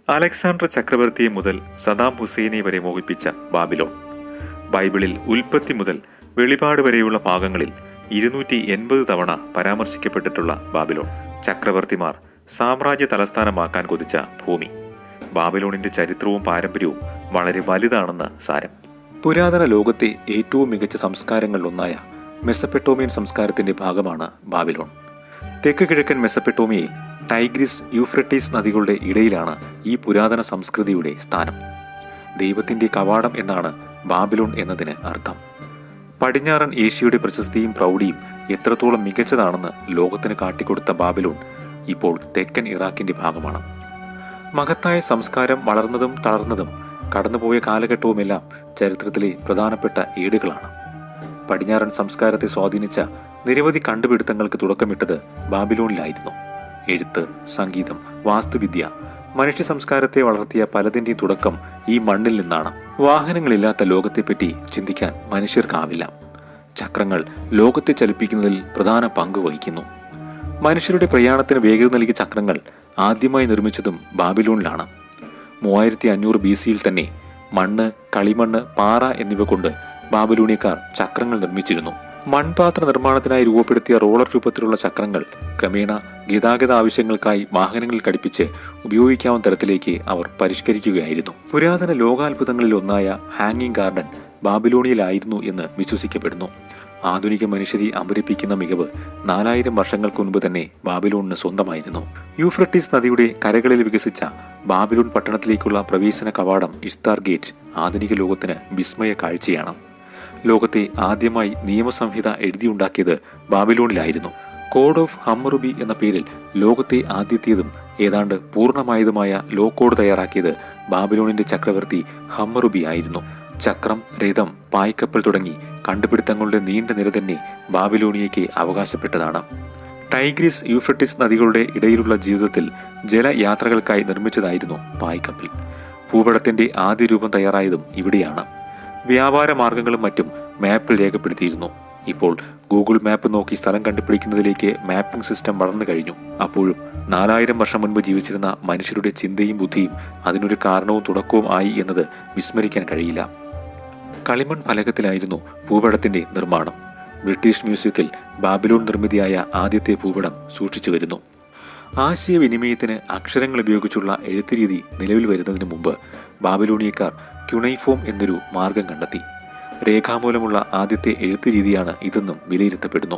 Alexander ചക്രവർത്തിയെ മുതൽ സദാം ഹുസൈനെ വരെ മോഹിപ്പിച്ച ബാബിലോൺ. ബൈബിളിൽ ഉൽപ്പത്തി മുതൽ വെളിപാട് വരെയുള്ള ഭാഗങ്ങളിൽ 280 തവണ പരാമർശിക്കപ്പെട്ടിട്ടുള്ള ബാബിലോൺ. ചക്രവർത്തിമാർ സാമ്രാജ്യ തലസ്ഥാനമാക്കാൻ കൊതിച്ച ഭൂമി. ബാബിലോണിന്റെ ചരിത്രവും പാരമ്പര്യവും വളരെ വലുതാണെന്ന് സാരം. പുരാതന ലോകത്തെ ഏറ്റവും മികച്ച സംസ്കാരങ്ങളിലൊന്നായ മെസപ്പൊട്ടേമിയൻ സംസ്കാരത്തിന്റെ ഭാഗമാണ് ബാബിലോൺ. തെക്ക് കിഴക്കൻ മെസപ്പൊട്ടേമിയയിൽ ടൈഗ്രിസ്, യൂഫ്രട്ടീസ് നദികളുടെ ഇടയിലാണ് ഈ പുരാതന സംസ്കൃതിയുടെ സ്ഥാനം. ദൈവത്തിന്റെ കവാടം എന്നാണ് ബാബിലോൺ എന്നതിന് അർത്ഥം. പടിഞ്ഞാറൻ ഏഷ്യയുടെ പ്രശസ്തിയും പ്രൗഢിയും എത്രത്തോളം മികച്ചതാണെന്ന് ലോകത്തിന് കാട്ടിക്കൊടുത്ത ബാബിലോൺ ഇപ്പോൾ തെക്കൻ ഇറാഖിന്റെ ഭാഗമാണ്. മഹത്തായ സംസ്കാരം വളർന്നതും തളർന്നതും കടന്നുപോയ കാലഘട്ടവുമെല്ലാം ചരിത്രത്തിലെ പ്രധാനപ്പെട്ട ഏടുകളാണ്. പടിഞ്ഞാറൻ സംസ്കാരത്തെ സ്വാധീനിച്ച നിരവധി കണ്ടുപിടുത്തങ്ങൾക്ക് തുടക്കമിട്ടത് ബാബിലോണിലായിരുന്നു. എഴുത്ത്, സംഗീതം, വാസ്തുവിദ്യ, മനുഷ്യ സംസ്കാരത്തെ വളർത്തിയ പലതിൻ്റെയും തുടക്കം ഈ മണ്ണിൽ നിന്നാണ്. വാഹനങ്ങളില്ലാത്ത ലോകത്തെപ്പറ്റി ചിന്തിക്കാൻ മനുഷ്യർക്കാവില്ല. ചക്രങ്ങൾ ലോകത്തെ ചലിപ്പിക്കുന്നതിൽ പ്രധാന പങ്ക് വഹിക്കുന്നു. മനുഷ്യരുടെ പ്രയാണത്തിന് വേഗത നൽകിയ ചക്രങ്ങൾ ആദ്യമായി നിർമ്മിച്ചതും ബാബിലോണിലാണ്. 3500 BC-യിൽ തന്നെ മണ്ണ്, കളിമണ്ണ്, പാറ എന്നിവ കൊണ്ട് ബാബിലോണിയക്കാർ ചക്രങ്ങൾ നിർമ്മിച്ചിരുന്നു. മൺപാത്ര നിർമ്മാണത്തിനായി രൂപപ്പെടുത്തിയ റോളർ രൂപത്തിലുള്ള ചക്രങ്ങൾ ക്രമേണ ഗതാഗത ആവശ്യങ്ങൾക്കായി വാഹനങ്ങളിൽ ഘടിപ്പിച്ച് ഉപയോഗിക്കാവുന്ന തരത്തിലേക്ക് അവർ പരിഷ്കരിക്കുകയായിരുന്നു. പുരാതന ലോകാത്ഭുതങ്ങളിൽ ഒന്നായ ഹാങ്ങിങ് ഗാർഡൻ ബാബിലോണിയയിലായിരുന്നു എന്ന് വിശ്വസിക്കപ്പെടുന്നു. ആധുനിക മനുഷ്യരെ അമ്പരിപ്പിക്കുന്ന മികവ് 4000 വർഷങ്ങൾക്ക് മുൻപ് തന്നെ ബാബിലോണിന് സ്വന്തമായിരുന്നു. യൂഫ്രട്ടീസ് നദിയുടെ കരകളിൽ വികസിച്ച ബാബിലോൺ പട്ടണത്തിലേക്കുള്ള പ്രവേശന കവാടം ഇഷ്താർ ഗേറ്റ് ആധുനിക ലോകത്തിന് വിസ്മയ കാഴ്ചയാണ്. ലോകത്തെ ആദ്യമായി നിയമസംഹിത എഴുതിയുണ്ടാക്കിയത് ബാബിലോണിലായിരുന്നു. കോഡ് ഓഫ് ഹമ്മറുബി എന്ന പേരിൽ ലോകത്തെ ആദ്യത്തേതും ഏതാണ്ട് പൂർണ്ണമായതുമായ ലോ കോഡ് തയ്യാറാക്കിയത് ബാബിലോണിന്റെ ചക്രവർത്തി ഹമ്മറുബി ആയിരുന്നു. ചക്രം, രഥം, പായ്ക്കപ്പൽ തുടങ്ങി കണ്ടുപിടുത്തങ്ങളുടെ നീണ്ട നിര തന്നെ ബാബിലോണിയയ്ക്ക് അവകാശപ്പെട്ടതാണ്. ടൈഗ്രിസ്, യൂഫ്രട്ടീസ് നദികളുടെ ഇടയിലുള്ള ജീവിതത്തിൽ ജലയാത്രകൾക്കായി നിർമ്മിച്ചതായിരുന്നു പായ്ക്കപ്പൽ. ഭൂപടത്തിന്റെ ആദ്യ രൂപം തയ്യാറായതും ഇവിടെയാണ്. വ്യാപാര മാർഗങ്ങളും മറ്റും മാപ്പിൽ രേഖപ്പെടുത്തിയിരുന്നു. ഇപ്പോൾ ഗൂഗിൾ മാപ്പ് നോക്കി സ്ഥലം കണ്ടുപിടിക്കുന്നതിലേക്ക് മാപ്പിംഗ് സിസ്റ്റം വളർന്നു കഴിഞ്ഞു. അപ്പോഴും 4000 വർഷം മുൻപ് ജീവിച്ചിരുന്ന മനുഷ്യരുടെ ചിന്തയും ബുദ്ധിയും അതിനൊരു കാരണവും തുടക്കവും ആയി എന്നത് വിസ്മരിക്കാൻ കഴിയില്ല. കളിമൺ ഫലകത്തിലായിരുന്നു ഭൂപടത്തിന്റെ നിർമ്മാണം. ബ്രിട്ടീഷ് മ്യൂസിയത്തിൽ ബാബിലോൺ നിർമ്മിതിയായ ആദ്യത്തെ ഭൂപടം സൂക്ഷിച്ചു വരുന്നു. ആശയവിനിമയത്തിന് അക്ഷരങ്ങൾ ഉപയോഗിച്ചുള്ള എഴുത്തുരീതി നിലവിൽ വരുന്നതിന് മുമ്പ് ബാബിലോണിയക്കാർ ക്യുണൈഫോം എന്നൊരു മാർഗം കണ്ടെത്തി. രേഖാമൂലമുള്ള ആദ്യത്തെ എഴുത്തുരീതിയാണ് ഇതെന്നും വിലയിരുത്തപ്പെടുന്നു.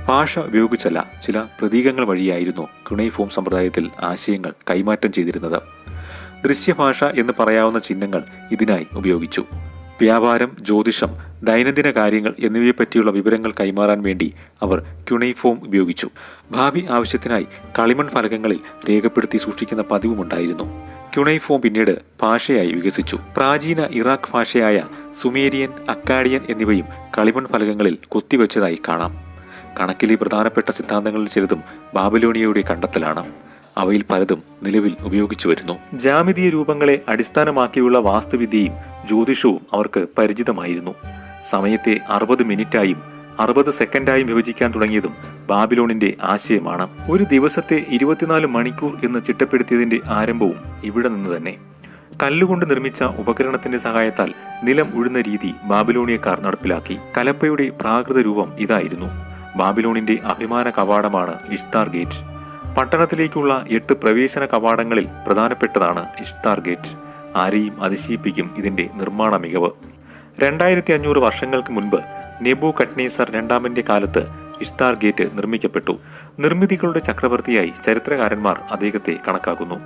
ഭാഷ ഉപയോഗിച്ചല്ല, ചില പ്രതീകങ്ങൾ വഴിയായിരുന്നു ക്യുണൈഫോം സമ്പ്രദായത്തിൽ ആശയങ്ങൾ കൈമാറ്റം ചെയ്തിരുന്നത്. ദൃശ്യഭാഷ എന്ന് പറയാവുന്ന ചിഹ്നങ്ങൾ ഇതിനായി ഉപയോഗിച്ചു. വ്യാപാരം, ജ്യോതിഷം, ദൈനംദിന കാര്യങ്ങൾ എന്നിവയെപ്പറ്റിയുള്ള വിവരങ്ങൾ കൈമാറാൻ വേണ്ടി അവർ ക്യുണൈഫോം ഉപയോഗിച്ചു. ഭാവി ആവശ്യത്തിനായി കളിമൺ ഫലകങ്ങളിൽ രേഖപ്പെടുത്തി സൂക്ഷിക്കുന്ന പതിവുമുണ്ടായിരുന്നു. ക്യുണൈഫോം പിന്നീട് ഭാഷയായി വികസിച്ചു. പ്രാചീന ഇറാഖ് ഭാഷയായ സുമേരിയൻ, അക്കാഡിയൻ എന്നിവയും കളിമൺ ഫലകങ്ങളിൽ കൊത്തിവെച്ചതായി കാണാം. കണക്കിലെ പ്രധാനപ്പെട്ട സിദ്ധാന്തങ്ങളിൽ ചിലതും ബാബിലോണിയയുടെ കണ്ടെത്തലാണ്. അവയിൽ പലതും നിലവിൽ ഉപയോഗിച്ചു വരുന്നു. ജാമിതീയ രൂപങ്ങളെ അടിസ്ഥാനമാക്കിയുള്ള വാസ്തുവിദ്യയും ജ്യോതിഷവും അവർക്ക് പരിചിതമായിരുന്നു. സമയത്തെ 60 മിനിറ്റായും 60 സെക്കൻഡായും വിഭജിക്കാൻ തുടങ്ങിയതും ബാബിലോണിന്റെ ആശയമാണ്. ഒരു ദിവസത്തെ 24 മണിക്കൂർ എന്ന് ചിട്ടപ്പെടുത്തിയതിന്റെ ആരംഭവും ഇവിടെ നിന്ന് തന്നെ. കല്ലുകൊണ്ട് നിർമ്മിച്ച ഉപകരണത്തിന്റെ സഹായത്താൽ നിലം ഉഴുന്ന രീതി ബാബിലോണിയക്കാർ നടപ്പിലാക്കി. കലപ്പയുടെ പ്രാകൃത രൂപം ഇതായിരുന്നു. ബാബിലോണിന്റെ അഭിമാന കവാടമാണ് ഇഷ്താർ ഗേറ്റ്. പട്ടണത്തിലേക്കുള്ള 8 പ്രവേശന കവാടങ്ങളിൽ പ്രധാനപ്പെട്ടതാണ് ഇഷ്താർ ഗേറ്റ്. ആരെയും അതിശയിപ്പിക്കും ഇതിന്റെ നിർമ്മാണ മികവ്. 2500 വർഷങ്ങൾക്ക് മുൻപ് നെബൂഖദ്നേസർ രണ്ടാമന്റെ കാലത്ത് ഇഷ്താർ ഗേറ്റ് നിർമ്മിക്കപ്പെട്ടു. നിർമ്മിതികളുടെ ചക്രവർത്തിയായി ചരിത്രകാരന്മാർ അദ്ദേഹത്തെ കണക്കാക്കുന്നു.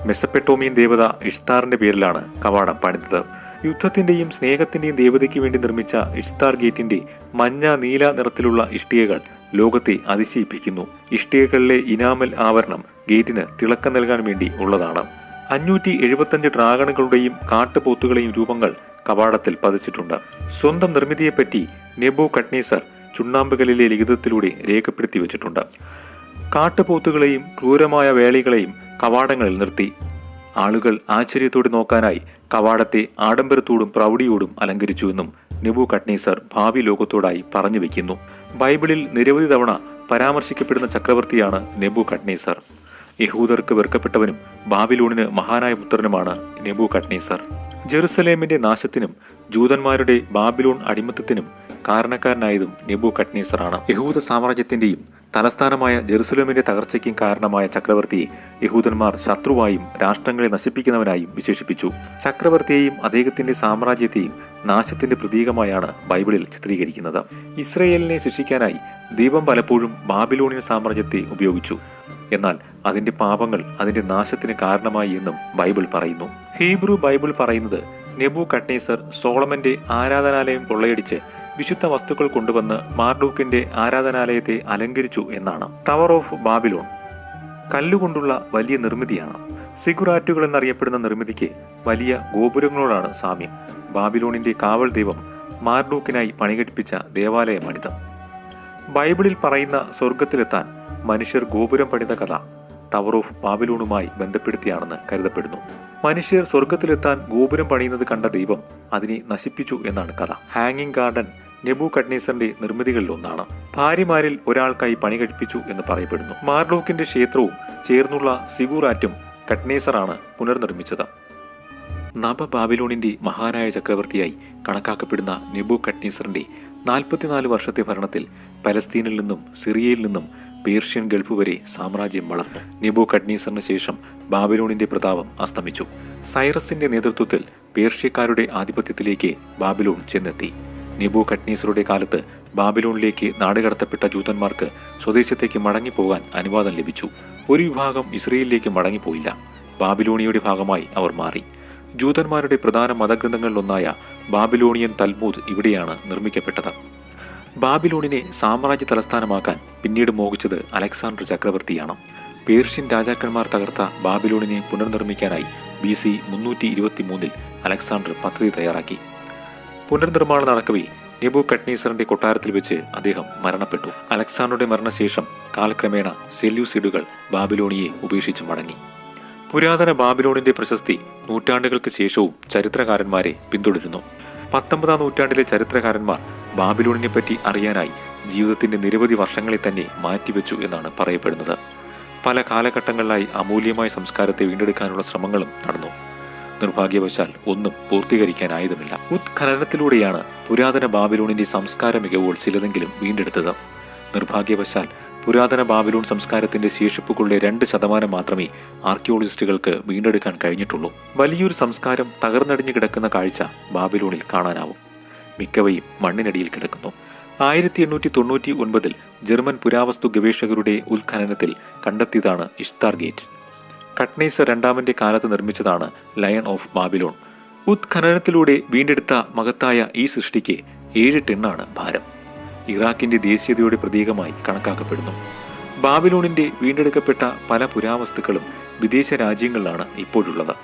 മെസപ്പൊട്ടേമിയൻ ദേവത ഇഷ്താറിന്റെ പേരിലാണ് കവാടം പണിതത്. യുദ്ധത്തിന്റെയും സ്നേഹത്തിന്റെയും ദേവതയ്ക്ക് വേണ്ടി നിർമ്മിച്ച ഇഷ്താർ ഗേറ്റിന്റെ മഞ്ഞ, നീല നിറത്തിലുള്ള ഇഷ്ടികകൾ ലോകത്തെ അതിശയിപ്പിക്കുന്നു. ഇഷ്ടികകളിലെ ഇനാമൽ ആവരണം ഗേറ്റിന് തിളക്കം നൽകാൻ വേണ്ടി ഉള്ളതാണ്. 575 ഡ്രാഗണുകളുടെയും കാട്ടുപോത്തുകളെയും രൂപങ്ങൾ കവാടത്തിൽ പതിച്ചിട്ടുണ്ട്. സ്വന്തം നിർമ്മിതിയെപ്പറ്റി നെബൂഖദ്നേസർ ചുണ്ണാമ്പുകല്ലിലെ ലിഖിതത്തിലൂടെ രേഖപ്പെടുത്തി വെച്ചിട്ടുണ്ട്. കാട്ടുപോത്തുകളെയും ക്രൂരമായ വേളികളെയും കവാടങ്ങളിൽ നിർത്തി. ആളുകൾ ആശ്ചര്യത്തോടെ നോക്കാനായി കവാടത്തെ ആഡംബരത്തോടും പ്രൗഢിയോടും അലങ്കരിച്ചുവെന്നും നെബൂഖദ്നേസർ ഭാവി ലോകത്തോടായി പറഞ്ഞു വെക്കുന്നു. ബൈബിളിൽ നിരവധി തവണ പരാമർശിക്കപ്പെടുന്ന ചക്രവർത്തിയാണ് നെബൂഖദ്നേസർ. യഹൂദർക്ക് വെറുക്കപ്പെട്ടവനും ബാബിലോണിന് മഹാനായ പുത്രനുമാണ് നെബൂഖദ്നേസർ. ജെറുസലേമിന്റെ നാശത്തിനും ജൂതന്മാരുടെ ബാബിലോൺ അടിമത്തത്തിനും കാരണക്കാരനായതും നെബൂഖദ്നേസറാണ്. യഹൂദ സാമ്രാജ്യത്തിന്റെയും തലസ്ഥാനമായ ജെറുസലേമിന്റെ തകർച്ചയ്ക്കും കാരണമായ ചക്രവർത്തിയെ യഹൂദന്മാർ ശത്രുവായും രാഷ്ട്രങ്ങളെ നശിപ്പിക്കുന്നവനായും വിശേഷിപ്പിച്ചു. ചക്രവർത്തിയെയും അദ്ദേഹത്തിന്റെ സാമ്രാജ്യത്തെയും നാശത്തിന്റെ പ്രതീകമായാണ് ബൈബിളിൽ ചിത്രീകരിക്കുന്നത്. ഇസ്രയേലിനെ ശിക്ഷിക്കാനായി ദൈവം പലപ്പോഴും ബാബിലോണിയൻ സാമ്രാജ്യത്തെ ഉപയോഗിച്ചു. എന്നാൽ അതിന്റെ പാപങ്ങൾ അതിന്റെ നാശത്തിന് കാരണമായി എന്നും ബൈബിൾ പറയുന്നു. ഹീബ്രു ബൈബിൾ പറയുന്നത് നെബൂഖദ്നേസർ സോളമന്റെ ആരാധനാലയം കൊള്ളയടിച്ച് വിശുദ്ധ വസ്തുക്കൾ കൊണ്ടുവന്ന് മാർഡൂക്കിന്റെ ആരാധനാലയത്തെ അലങ്കരിച്ചു എന്നാണ്. ടവർ ഓഫ് ബാബിലോൺ കല്ലുകൊണ്ടുള്ള വലിയ നിർമ്മിതിയാണ്. സിഗുറാറ്റുകൾ എന്നറിയപ്പെടുന്ന നിർമ്മിതിക്ക് വലിയ ഗോപുരങ്ങളോടാണ് സാമ്യം. ബാബിലോണിന്റെ കാവൽ ദൈവം മാർഡൂക്കിനായി പണികഴിപ്പിച്ച ദേവാലയമാണിത്. ബൈബിളിൽ പറയുന്ന സ്വർഗത്തിലെത്താൻ മനുഷ്യർ ഗോപുരം പണിത കഥ ടവർ ഓഫ് ബാബിലോണുമായി ബന്ധപ്പെടുത്തിയാണെന്ന് കരുതപ്പെടുന്നു. മനുഷ്യർ സ്വർഗത്തിലെത്താൻ ഗോപുരം പണിയുന്നത് കണ്ട ദൈവം അതിനെ നശിപ്പിച്ചു എന്നാണ് കഥ. ഹാങ്ങിങ് ഗാർഡൻ നെബൂഖദ്നേസറിന്റെ നിർമ്മിതികളിൽ ഒന്നാണ്. ഭാര്യമാരിൽ ഒരാൾക്കായി പണി കഴിപ്പിച്ചു എന്ന് പറയപ്പെടുന്നു. മാർഡൂക്കിന്റെ ക്ഷേത്രവും ചേർന്നുള്ള സിഗുറാറ്റും ഖദ്നേസറാണ് പുനർനിർമ്മിച്ചത്. നബ ബാബിലോണിന്റെ മഹാനായ ചക്രവർത്തിയായി കണക്കാക്കപ്പെടുന്ന നെബൂഖദ്നേസറിന്റെ 44 വർഷത്തെ ഭരണത്തിൽ പലസ്തീനിൽ നിന്നും സിറിയയിൽ നിന്നും പേർഷ്യൻ ഗൾഫ് വരെ സാമ്രാജ്യം വളർന്നു. നെബൂഖദ്നേസറിന് ശേഷം ബാബിലോണിന്റെ പ്രതാപം അസ്തമിച്ചു. സൈറസിന്റെ നേതൃത്വത്തിൽ പേർഷ്യക്കാരുടെ ആധിപത്യത്തിലേക്ക് ബാബിലോൺ ചെന്നെത്തി. നെബൂഖദ്നേസറുടെ കാലത്ത് ബാബിലോണിലേക്ക് നാടുകടത്തപ്പെട്ട ജൂതന്മാർക്ക് സ്വദേശത്തേക്ക് മടങ്ങിപ്പോകാൻ അനുവാദം ലഭിച്ചു. ഒരു വിഭാഗം ഇസ്രയേലിലേക്ക് മടങ്ങിപ്പോയില്ല. ബാബിലോണിയയുടെ ഭാഗമായി അവർ മാറി. ജൂതന്മാരുടെ പ്രധാന മതഗ്രന്ഥങ്ങളിലൊന്നായ ബാബിലോണിയൻ തൽമൂദ് ഇവിടെയാണ് നിർമ്മിക്കപ്പെട്ടത്. ബാബിലോണിനെ സാമ്രാജ്യ തലസ്ഥാനമാക്കാൻ പിന്നീട് മോഹിച്ചത് അലക്സാണ്ടർ ചക്രവർത്തിയാണ്. പേർഷ്യൻ രാജാക്കന്മാർ തകർത്ത ബാബിലോണിനെ പുനർനിർമ്മിക്കാനായി BC 323 അലക്സാണ്ടർ പദ്ധതി തയ്യാറാക്കി. പുനർനിർമ്മാണം നടക്കവേ നെബൂഖദ്നേസറിന്റെ കൊട്ടാരത്തിൽ വെച്ച് അദ്ദേഹം മരണപ്പെട്ടു. അലക്സാണ്ടറുടെ മരണശേഷം കാലക്രമേണ സെല്യൂസിഡുകൾ ബാബിലോണിയെ ഉപേക്ഷിച്ച് മടങ്ങി. പുരാതന ബാബിലോണിന്റെ പ്രശസ്തി നൂറ്റാണ്ടുകൾക്ക് ശേഷവും ചരിത്രകാരന്മാരെ പിന്തുടരുന്നു. 19-ാം നൂറ്റാണ്ടിലെ ചരിത്രകാരന്മാർ ബാബിലോണിനെ പറ്റി അറിയാനായി ജീവിതത്തിന്റെ നിരവധി വർഷങ്ങളെ തന്നെ മാറ്റിവെച്ചു എന്നാണ് പറയപ്പെടുന്നത്. പല കാലഘട്ടങ്ങളിലായി അമൂല്യമായ സംസ്കാരത്തെ വീണ്ടെടുക്കാനുള്ള ശ്രമങ്ങളും നടന്നു. നിർഭാഗ്യവശാൽ ഒന്നും പൂർത്തീകരിക്കാനായതുമില്ല. ഉത്ഖനനത്തിലൂടെയാണ് പുരാതന ബാബിലോണിന്റെ സംസ്കാര മികവുകൾ ചിലതെങ്കിലും വീണ്ടെടുത്തത്. നിർഭാഗ്യവശാൽ പുരാതന ബാബിലോൺ സംസ്കാരത്തിന്റെ ശേഷിപ്പുകളുടെ 2% മാത്രമേ ആർക്കിയോളജിസ്റ്റുകൾക്ക് വീണ്ടെടുക്കാൻ കഴിഞ്ഞിട്ടുള്ളൂ. വലിയൊരു സംസ്കാരം തകർന്നടിഞ്ഞു കിടക്കുന്ന കാഴ്ച ബാബിലോണിൽ കാണാനാവും. മിക്കവയും മണ്ണിനടിയിൽ കിടക്കുന്നു. 1899 ജർമ്മൻ പുരാവസ്തു ഗവേഷകരുടെ ഉത്ഖനനത്തിൽ കണ്ടെത്തിയതാണ് ഇഷ്താർ ഗേറ്റ്. ഖദ്നേസർ രണ്ടാമന്റെ കാലത്ത് നിർമ്മിച്ചതാണ് ലയൺ ഓഫ് ബാബിലോൺ. ഉത്ഖനനത്തിലൂടെ വീണ്ടെടുത്ത മഹത്തായ ഈ സൃഷ്ടിക്ക് 7 ടണ്ണാണ് ഭാരം. ഇറാഖിന്റെ ദേശീയതയുടെ പ്രതീകമായി കണക്കാക്കപ്പെടുന്നു. ബാബിലോണിന്റെ വീണ്ടെടുക്കപ്പെട്ട പല പുരാവസ്തുക്കളും വിദേശ രാജ്യങ്ങളിലാണ് ഇപ്പോഴുള്ളത്.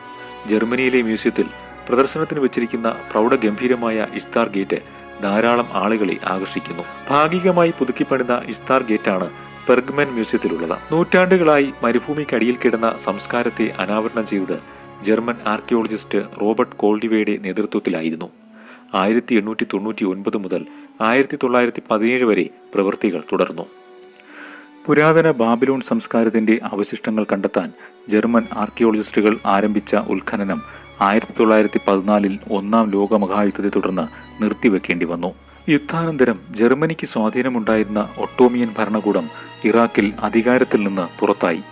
ജർമ്മനിയിലെ മ്യൂസിയത്തിൽ പ്രദർശനത്തിന് വെച്ചിരിക്കുന്ന പ്രൗഢഗംഭീരമായ ഇഷ്താർ ഗേറ്റ് ധാരാളം ആളുകളെ ആകർഷിക്കുന്നു. ഭാഗികമായി പുതുക്കിപ്പണിത ഇഷ്താർ ഗേറ്റാണ് പെർഗ്മൻ മ്യൂസിയത്തിലുള്ളത്. നൂറ്റാണ്ടുകളായി മരുഭൂമിക്കടിയിൽ കിടന്ന സംസ്കാരത്തെ അനാവരണം ചെയ്തത് ജർമ്മൻ ആർക്കിയോളജിസ്റ്റ് റോബർട്ട് കോൾഡിവയുടെ നേതൃത്വത്തിലായിരുന്നു. 1899 മുതൽ 1917 വരെ പ്രവൃത്തികൾ തുടർന്നു. പുരാതന ബാബിലോൺ സംസ്കാരത്തിന്റെ അവശിഷ്ടങ്ങൾ കണ്ടെത്താൻ ജർമ്മൻ ആർക്കിയോളജിസ്റ്റുകൾ ആരംഭിച്ച ഉത്ഖനനം 1914 1-ാം ലോകമഹായുദ്ധത്തെ തുടർന്ന് നിർത്തിവെക്കേണ്ടി വന്നു. യുദ്ധാനന്തരം ജർമ്മനിക്ക് സ്വാധീനമുണ്ടായിരുന്ന ഒട്ടോമിയൻ ഭരണകൂടം ഇറാഖിൽ അധികാരത്തിൽ നിന്ന് പുറത്തായി.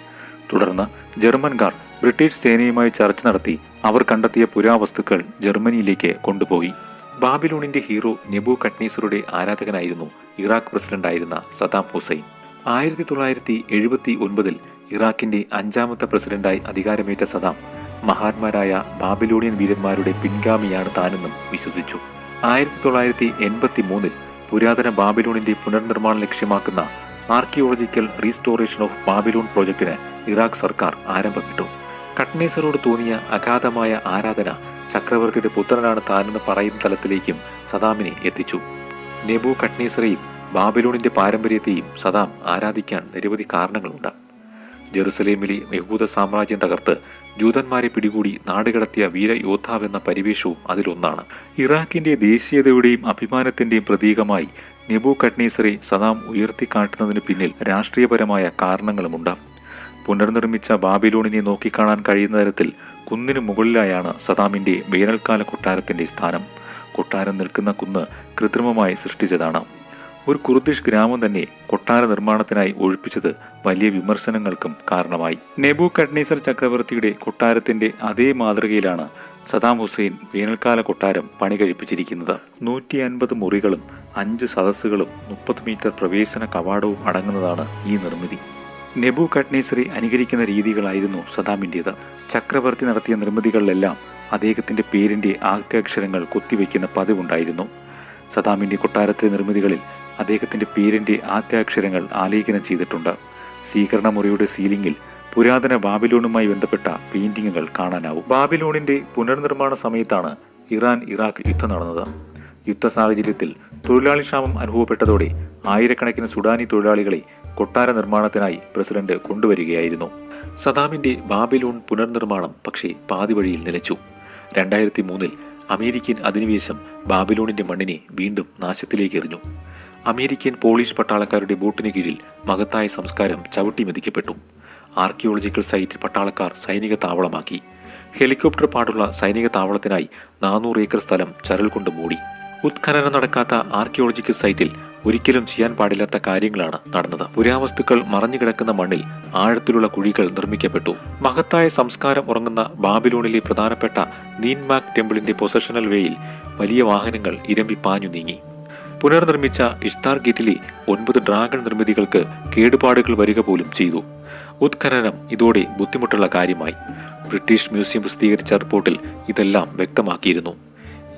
തുടർന്ന് ജർമ്മൻകാർ ബ്രിട്ടീഷ് സേനയുമായി ചർച്ച നടത്തി അവർ കണ്ടെത്തിയ പുരാവസ്തുക്കൾ ജർമ്മനിയിലേക്ക് കൊണ്ടുപോയി. ബാബിലോണിന്റെ ഹീറോ നെബൂഖദ്നേസറുടെ ആരാധകനായിരുന്നു ഇറാഖ് പ്രസിഡന്റായിരുന്ന സദാം ഹുസൈൻ. 1979 ഇറാഖിന്റെ 5ാമത്തെ പ്രസിഡന്റായി അധികാരമേറ്റ സദാം മഹാന്മാരായ ബാബിലോണിയൻ വീരന്മാരുടെ പിൻഗാമിയാണ് താനെന്നും വിശ്വസിച്ചു. 1983 പുരാതന ബാബിലോണിന്റെ പുനർനിർമ്മാണം ലക്ഷ്യമാക്കുന്ന ആർക്കിയോളജിക്കൽ റീസ്റ്റോറേഷൻ ഓഫ് ബാബിലോൺ പ്രോജക്ടിന് ഇറാഖ് സർക്കാർ ആരംഭമിട്ടു. ഖദ്നേസറോട് തോന്നിയ അഗാധമായ ആരാധന ചക്രവർത്തിയുടെ പുത്രനാണ് താനെന്ന് പറയുന്ന തലത്തിലേക്കും സദാമിനെ എത്തിച്ചു. നെബൂഖദ്നേസറെയും ബാബിലോണിന്റെ പാരമ്പര്യത്തെയും സദാം ആരാധിക്കാൻ നിരവധി കാരണങ്ങളുണ്ട്. ജെറുസലേമിലെ യഹൂദ സാമ്രാജ്യം തകർത്ത് ജൂതന്മാരെ പിടികൂടി നാടുകടത്തിയ വീരയോദ്ധാവെന്ന പരിവേഷവും അതിലൊന്നാണ്. ഇറാഖിന്റെ ദേശീയതയുടെയും അഭിമാനത്തിന്റെയും പ്രതീകമായി നെബൂഖദ്നേസറെ സദാം ഉയർത്തിക്കാട്ടുന്നതിന് പിന്നിൽ രാഷ്ട്രീയപരമായ കാരണങ്ങളുമുണ്ട്. പുനർനിർമ്മിച്ച ബാബിലോണിനെ നോക്കിക്കാണാൻ കഴിയുന്ന തരത്തിൽ കുന്നിനു മുകളിലായാണ് സദാമിൻ്റെ വേനൽക്കാല കൊട്ടാരത്തിൻ്റെ സ്ഥാനം. കൊട്ടാരം നിൽക്കുന്ന കുന്ന് കൃത്രിമമായി സൃഷ്ടിച്ചതാണ്. ഒരു കുർദിഷ് ഗ്രാമം തന്നെ കൊട്ടാര നിർമ്മാണത്തിനായി ഒഴിപ്പിച്ചത് വലിയ വിമർശനങ്ങൾക്കും കാരണമായി. നെബൂഖദ്നേസർ ചക്രവർത്തിയുടെ കൊട്ടാരത്തിന്റെ അതേ മാതൃകയിലാണ് സദാം ഹുസൈൻ വേനൽക്കാല കൊട്ടാരം പണി കഴിപ്പിച്ചിരിക്കുന്നത്. 150 മുറികളും 5 സദസ്സുകളും 30 മീറ്റർ പ്രവേശന കവാടവും അടങ്ങുന്നതാണ് ഈ നിർമ്മിതി. നെബൂഖദ്നേസറെ അനുകരിക്കുന്ന രീതികളായിരുന്നു സദാമിൻ്റേത്. ചക്രവർത്തി നടത്തിയ നിർമ്മിതികളിലെല്ലാം അദ്ദേഹത്തിന്റെ പേരിന്റെ ആദ്യാക്ഷരങ്ങൾ കൊത്തിവെക്കുന്ന പതിവുണ്ടായിരുന്നു. സദാമിന്റെ കൊട്ടാരത്തിലെ നിർമ്മിതികളിൽ അദ്ദേഹത്തിന്റെ പേരിന്റെ ആദ്യാക്ഷരങ്ങൾ ആലേഖനം ചെയ്തിട്ടുണ്ട്. സ്വീകരണ മുറിയുടെ സീലിംഗിൽ പുരാതന ബാബിലോണുമായി ബന്ധപ്പെട്ട പെയിന്റിങ്ങുകൾ കാണാനാവും. ബാബിലോണിന്റെ പുനർനിർമ്മാണ സമയത്താണ് ഇറാൻ ഇറാഖ് യുദ്ധം നടന്നത്. യുദ്ധ സാഹചര്യത്തിൽ തൊഴിലാളി ക്ഷാമം അനുഭവപ്പെട്ടതോടെ ആയിരക്കണക്കിന് സുഡാനി തൊഴിലാളികളെ കൊട്ടാര നിർമ്മാണത്തിനായി പ്രസിഡന്റ് കൊണ്ടുവരികയായിരുന്നു. സദാമിന്റെ ബാബിലോൺ പുനർനിർമ്മാണം പക്ഷേ പാതി വഴിയിൽ നിലച്ചു. 2003 അമേരിക്കൻ അധിനിവേശം ബാബിലോണിന്റെ മണ്ണിനെ വീണ്ടും നാശത്തിലേക്ക് എറിഞ്ഞു. അമേരിക്കൻ പോളിഷ് പട്ടാളക്കാരുടെ ബോട്ടിന് കീഴിൽ മഹത്തായ സംസ്കാരം ചവിട്ടിമെതിക്കപ്പെട്ടു. ആർക്കിയോളജിക്കൽ സൈറ്റ് പട്ടാളക്കാർ സൈനിക താവളമാക്കി. ഹെലികോപ്റ്റർ പാടുള്ള സൈനിക താവളത്തിനായി 400 ഏക്കർ സ്ഥലം ചരൽ കൊണ്ട് മൂടി. ഉത്ഖനനം നടക്കാത്ത ആർക്കിയോളജിക്കൽ സൈറ്റിൽ ഒരിക്കലും ചെയ്യാൻ പാടില്ലാത്ത കാര്യങ്ങളാണ് നടന്നത്. പുരാവസ്തുക്കൾ മറഞ്ഞുകിടക്കുന്ന മണ്ണിൽ ആഴത്തിലുള്ള കുഴികൾ നിർമ്മിക്കപ്പെട്ടു. മഹത്തായ സംസ്കാരം ഉറങ്ങുന്ന ബാബിലോണിലെ പ്രധാനപ്പെട്ട നീൻമാക് ടെമ്പിളിന്റെ പൊസഷണൽ വേയിൽ വലിയ വാഹനങ്ങൾ ഇരമ്പി പാഞ്ഞു നീങ്ങി. പുനർനിർമ്മിച്ച ഇഷ്താർ ഗേറ്റിലെ 9 ഡ്രാഗൺ നിർമ്മിതികൾക്ക് കേടുപാടുകൾ വരിക പോലും ചെയ്തു. ഉത്ഖനനം ഇതോടെ ബുദ്ധിമുട്ടുള്ള കാര്യമായി. ബ്രിട്ടീഷ് മ്യൂസിയം പ്രസിദ്ധീകരിച്ച റിപ്പോർട്ടിൽ ഇതെല്ലാം വ്യക്തമാക്കിയിരുന്നു.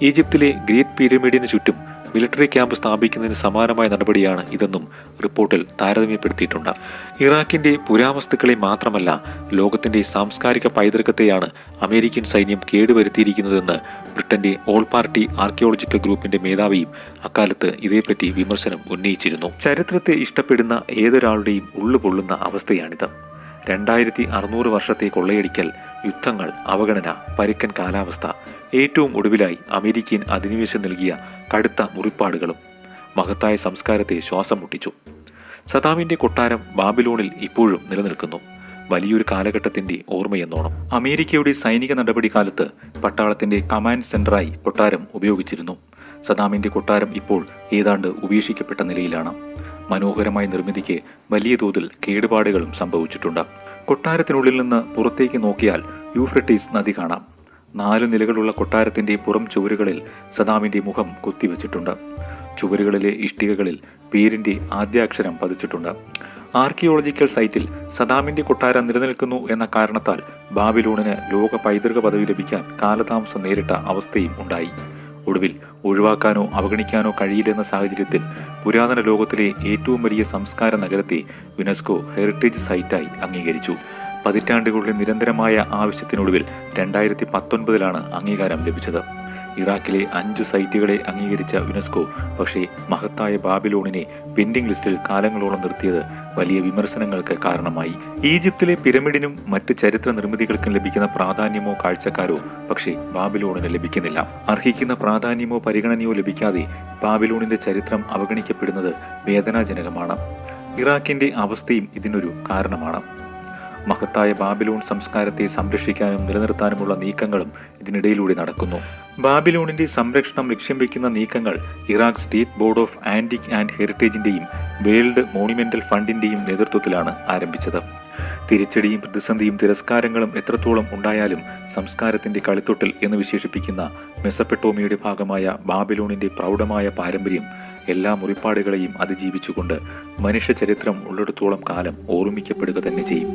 ഈജിപ്തിലെ ഗ്രേറ്റ് പിരമിഡിന് ചുറ്റും മിലിറ്ററി ക്യാമ്പ് സ്ഥാപിക്കുന്നതിന് സമാനമായ നടപടിയാണ് ഇതെന്നും റിപ്പോർട്ടിൽ താരതമ്യപ്പെടുത്തിയിട്ടുണ്ട്. ഇറാഖിന്റെ പുരാവസ്തുക്കളെ മാത്രമല്ല, ലോകത്തിന്റെ സാംസ്കാരിക പൈതൃകത്തെയാണ് അമേരിക്കൻ സൈന്യം കേടുവരുത്തിയിരിക്കുന്നതെന്ന് ബ്രിട്ടന്റെ ഓൾ പാർട്ടി ആർക്കിയോളജിക്കൽ ഗ്രൂപ്പിന്റെ മേധാവിയും അക്കാലത്ത് ഇതേപ്പറ്റി വിമർശനം ഉന്നയിച്ചിരുന്നു. ചരിത്രത്തെ ഇഷ്ടപ്പെടുന്ന ഏതൊരാളുടെയും ഉള്ളുപൊള്ളുന്ന അവസ്ഥയാണിത്. 2600 വർഷത്തെ കൊള്ളയടിക്കൽ, യുദ്ധങ്ങൾ, അവഗണന, പരുക്കൻ കാലാവസ്ഥ, ഏറ്റവും ഒടുവിലായി അമേരിക്കൻ അധിനിവേശം നൽകിയ കടുത്ത മുറിപ്പാടുകളും മഹത്തായ സംസ്കാരത്തെ ശ്വാസം മുട്ടിച്ചു. സദാമിന്റെ കൊട്ടാരം ബാബിലോണിൽ ഇപ്പോഴും നിലനിൽക്കുന്നു. വലിയൊരു കാലഘട്ടത്തിന്റെ ഓർമ്മയെന്നോണം. അമേരിക്കയുടെ സൈനിക നടപടി കാലത്ത് പട്ടാളത്തിന്റെ കമാൻഡ് സെന്ററായി കൊട്ടാരം ഉപയോഗിച്ചിരുന്നു. സദാമിന്റെ കൊട്ടാരം ഇപ്പോൾ ഏതാണ്ട് ഉപേക്ഷിക്കപ്പെട്ട നിലയിലാണ്. മനോഹരമായ നിർമ്മിതിക്ക് വലിയ തോതിൽ കേടുപാടുകളും സംഭവിച്ചിട്ടുണ്ട്. കൊട്ടാരത്തിനുള്ളിൽ നിന്ന് പുറത്തേക്ക് നോക്കിയാൽ യൂഫ്രട്ടീസ് നദി കാണാം. 4 നിലകളുള്ള കൊട്ടാരത്തിന്റെ പുറം ചുവരുകളിൽ സദാമിന്റെ മുഖം കൊത്തിവെച്ചിട്ടുണ്ട്. ചുവരുകളിലെ ഇഷ്ടികകളിൽ പേരിന്റെ ആദ്യാക്ഷരം പതിച്ചിട്ടുണ്ട്. ആർക്കിയോളജിക്കൽ സൈറ്റിൽ സദാമിന്റെ കൊട്ടാരം നിലനിൽക്കുന്നു എന്ന കാരണത്താൽ ബാബിലോണിന് ലോക പൈതൃക പദവി ലഭിക്കാൻ കാലതാമസം നേരിട്ട അവസ്ഥയും ഉണ്ടായി. ഒടുവിൽ ഒഴിവാക്കാനോ അവഗണിക്കാനോ കഴിയില്ലെന്ന സാഹചര്യത്തിൽ പുരാതന ലോകത്തിലെ ഏറ്റവും വലിയ സംസ്കാര നഗരത്തെ യുനെസ്കോ ഹെറിറ്റേജ് സൈറ്റായി അംഗീകരിച്ചു. പതിറ്റാണ്ടുകളുടെ നിരന്തരമായ ആവശ്യത്തിനൊടുവിൽ 2019 അംഗീകാരം ലഭിച്ചത്. ഇറാഖിലെ 5 സൈറ്റുകളെ അംഗീകരിച്ച യുനെസ്കോ പക്ഷേ മഹത്തായ ബാബിലോണിനെ പെൻഡിംഗ് ലിസ്റ്റിൽ കാലങ്ങളോളം നിർത്തിയത് വലിയ വിമർശനങ്ങൾക്ക് കാരണമായി. ഈജിപ്തിലെ പിരമിഡിനും മറ്റ് ചരിത്ര നിർമ്മിതികൾക്കും ലഭിക്കുന്ന പ്രാധാന്യമോ കാഴ്ചക്കാരോ പക്ഷേ ബാബിലോണിന് ലഭിക്കുന്നില്ല. അർഹിക്കുന്ന പ്രാധാന്യമോ പരിഗണനയോ ലഭിക്കാതെ ബാബിലോണിന്റെ ചരിത്രം അവഗണിക്കപ്പെടുന്നത് വേദനാജനകമാണ്. ഇറാഖിന്റെ അവസ്ഥയും ഇതിനൊരു കാരണമാണ്. മഹത്തായ ബാബിലോൺ സംസ്കാരത്തെ സംരക്ഷിക്കാനും നിലനിർത്താനുമുള്ള നീക്കങ്ങളും ഇതിനിടയിലൂടെ നടക്കുന്നു. ബാബിലോണിന്റെ സംരക്ഷണം ലക്ഷ്യം വയ്ക്കുന്ന നീക്കങ്ങൾ Iraq state board of antique and ഹെറിറ്റേജിന്റെയും വേൾഡ് മോണിമെന്റൽ ഫണ്ടിന്റെയും നേതൃത്വത്തിലാണ് ആരംഭിച്ചത്. തിരിച്ചടിയും പ്രതിസന്ധിയും തിരസ്കാരങ്ങളും എത്രത്തോളം ഉണ്ടായാലും സംസ്കാരത്തിന്റെ കളിത്തൊട്ടിൽ എന്ന് വിശേഷിപ്പിക്കുന്ന മെസപ്പെട്ടോമിയയുടെ ഭാഗമായ ബാബിലോണിന്റെ പ്രൗഢമായ പാരമ്പര്യം എല്ലാ മുറിപ്പാടുകളെയും അതിജീവിച്ചുകൊണ്ട് മനുഷ്യ ചരിത്രം ഉള്ളിടത്തോളം കാലം ഓർമ്മിക്കപ്പെടുക തന്നെ ചെയ്യും.